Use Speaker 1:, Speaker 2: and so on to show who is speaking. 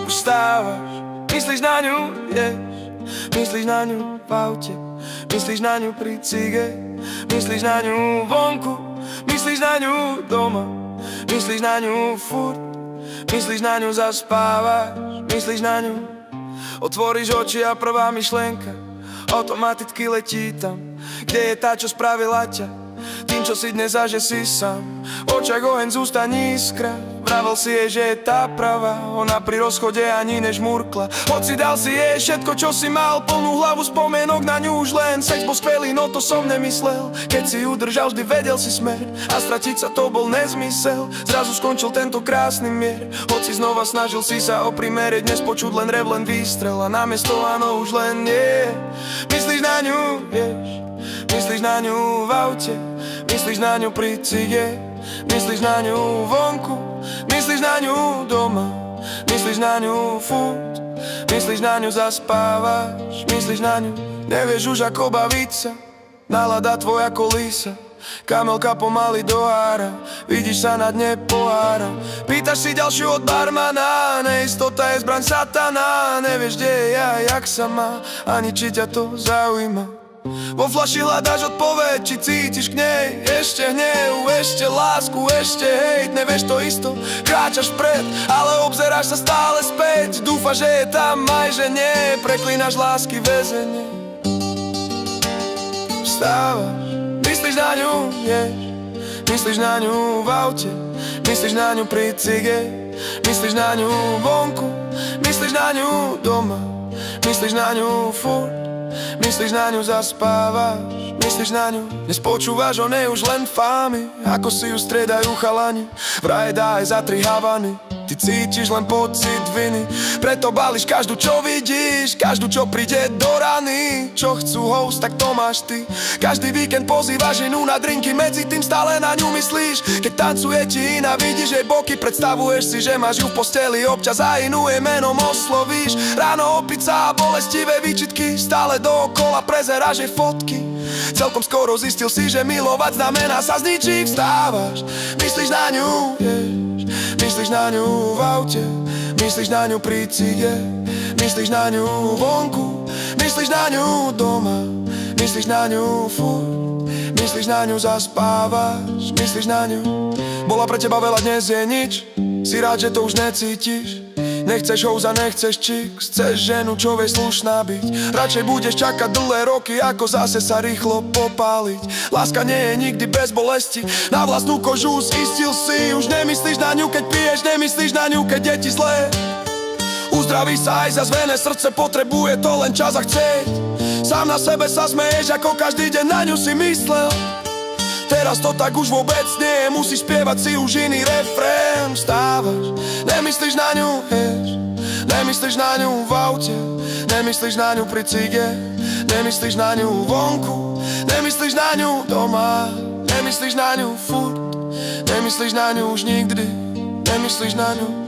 Speaker 1: Vstávaš, myslíš na ňu, ješ. Myslíš na ňu v aute, myslíš na ňu pri cige, myslíš na ňu vonku, myslíš na ňu doma, myslíš na ňu furt, myslíš na ňu, zaspávaš, myslíš na ňu. Otvoríš oči a prvá myšlienka automaticky letí tam, kde je tá, čo spravila ťa tým, čo si dnes a že si sám. V očiach oheň, z ústa iskra. Vravel si jej, že je tá pravá, ona pri rozchode ani nežmurkla. Hoci dal si jej všetko, čo si mal, plnú hlavu spomienok na ňu, už len sex bol skvelý, no to som nemyslel. Keď si ju držal, vždy vedel si smer, a stratiť sa to bol nezmysel. Zrazu skončil tento krásny mier, hoci znova snažil si sa oprimeriť, dnes počuť len rev, len výstrel, a namiesto áno už len nie. Myslíš na ňu, vieš, myslíš na ňu v aute, myslíš na ňu pri cige, myslíš na ňu vonku, myslíš na ňu doma, myslíš na ňu furt, myslíš na ňu, zaspávaš, myslíš na ňu. Nevieš už ako baviť sa, nálada tvoja kolísa, kamelka pomaly dohára, vidíš sa na dne pohára. Pýtaš si ďalšiu od barmana, neistota je zbraň satana. Nevieš, kde je ja, jak sa má, ani či ťa to zaujíma. Vo flaši hľadáš odpoveď, či cítiš k nej ešte hnev, ešte lásku, ešte hejt. Nevieš to isto, kráčaš vpred, ale obzeráš sa stále späť. Dúfaš, že je tam, aj že nie, preklínaš lásky väzenie. Vstávaš, myslíš na ňu, ješ, myslíš na ňu v aute, myslíš na ňu pri cige, myslíš na ňu vonku, myslíš na ňu doma, myslíš na ňu furt, myslíš na ňu, zaspávaš, myslíš na ňu. Dnes počúvaš o nej už len fámy, ako si ju striedajú chalani, vraj dá aj za 3 Havany. Ty cítiš len pocit viny, preto balíš každú, čo vidíš, každú, čo príde do rany. Čo chcú host, tak to máš ty. Každý víkend pozývaš inú na drinky, medzi tým stále na ňu myslíš. Keď tancuje ti iná, vidíš jej boky, predstavuješ si, že máš ju v posteli, občas aj inú jej menom oslovíš. Ráno opica a bolestivé výčitky, stále dookola prezeráš jej fotky. Celkom skoro zistil si, že milovať znamená sa zničiť. Vstávaš, myslíš na ňu, myslíš na ňu v aute, myslíš na ňu pri cige, myslíš na ňu vonku, myslíš na ňu doma, myslíš na ňu furt, myslíš na ňu, zaspávaš, myslíš na ňu. Bola pre teba veľa, dnes je nič, si rád, že to už necítiš. Nechceš houza, nechceš čik, chceš ženu, čo vie slušná byť. Radšej budeš čakať dlhé roky, ako zase sa rýchlo popáliť. Láska nie je nikdy bez bolesti, na vlastnú kožu zistil si. Už nemyslíš na ňu, keď piješ, nemyslíš na ňu, keď je ti zlé. Uzdraví sa aj zazvené srdce, potrebuje to len čas a chcieť. Sám na sebe sa smeješ, ako každý deň na ňu si myslel. Teraz to tak už vôbec nie je, musíš spievať si už iný refrén. Vstávaš, nemyslíš na ňu, vieš, nemyslíš na ňu v aute, nemyslíš na ňu pri cige, nemyslíš na ňu vonku, nemyslíš na ňu doma, nemyslíš na ňu furt, nemyslíš na ňu už nikdy, nemyslíš na ňu.